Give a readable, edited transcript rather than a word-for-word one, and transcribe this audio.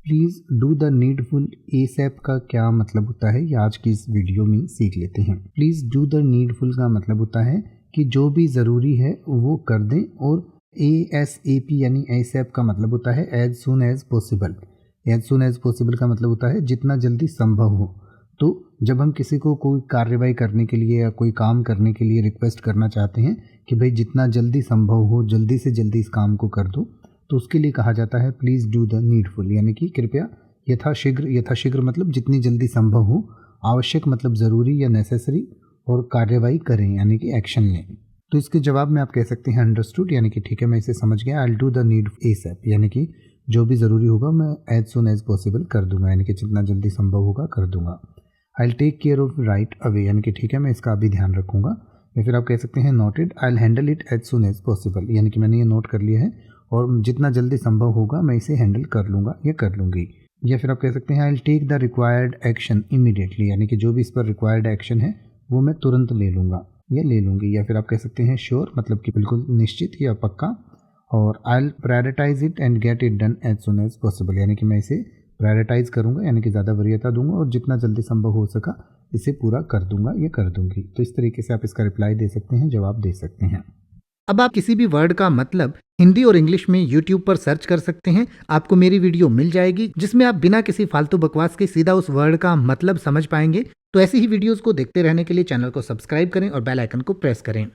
Please do the needful ASAP का क्या मतलब होता है, ये आज की इस वीडियो में सीख लेते हैं। प्लीज़ डू द नीडफुल का मतलब होता है कि जो भी ज़रूरी है वो कर दें, और ASAP यानी एसएप का मतलब होता है as soon as possible. As soon as possible का मतलब होता है जितना जल्दी संभव हो। तो जब हम किसी को कोई कार्रवाई करने के लिए या कोई काम करने के लिए रिक्वेस्ट करना चाहते हैं कि भाई जितना जल्दी संभव हो जल्दी से जल्दी इस काम को कर दो, तो उसके लिए कहा जाता है प्लीज़ डू द नीडफुल, यानी कि कृपया यथाशीघ्र मतलब जितनी जल्दी संभव हो, आवश्यक मतलब ज़रूरी या नेसेसरी, और कार्रवाई करें यानी कि एक्शन लें। तो इसके जवाब में आप कह सकते हैं अंडरस्टूड, यानी कि ठीक है मैं इसे समझ गया। I do the need ASAP, यानी कि जो भी ज़रूरी होगा मैं एज सुन एज पॉसिबल कर दूंगा, यानी कि जितना जल्दी संभव होगा कर दूंगा। I take care of right away, यानी कि ठीक है मैं इसका अभी ध्यान रखूंगा। या फिर आप कह सकते हैं noted, I handle it as soon as possible, यानी कि मैंने ये नोट कर लिया है और जितना जल्दी संभव होगा मैं इसे हैंडल कर लूँगा या कर लूँगी। या फिर आप कह सकते हैं I take the required action immediately, यानी कि जो भी इस पर रिक्वायर्ड एक्शन है वो मैं तुरंत ले लूँगा या ले लूँगी। या फिर आप कह सकते हैं श्योर, मतलब कि बिल्कुल निश्चित या पक्का। और I prioritise it and get it done as soon as possible, यानी कि मैं इसे प्रायोरिटाइज करूँगा, यानी कि ज़्यादा वरीयता दूंगा और जितना जल्दी संभव हो सका इसे पूरा कर दूंगा या कर दूंगी। तो इस तरीके से आप इसका रिप्लाई दे सकते हैं, जवाब दे सकते हैं। अब आप किसी भी वर्ड का मतलब हिंदी और इंग्लिश में YouTube पर सर्च कर सकते हैं। आपको मेरी वीडियो मिल जाएगी जिसमें आप बिना किसी फालतू बकवास के सीधा उस वर्ड का मतलब समझ पाएंगे। तो ऐसी ही वीडियोस को देखते रहने के लिए चैनल को सब्सक्राइब करें और बेल आइकन को प्रेस करें।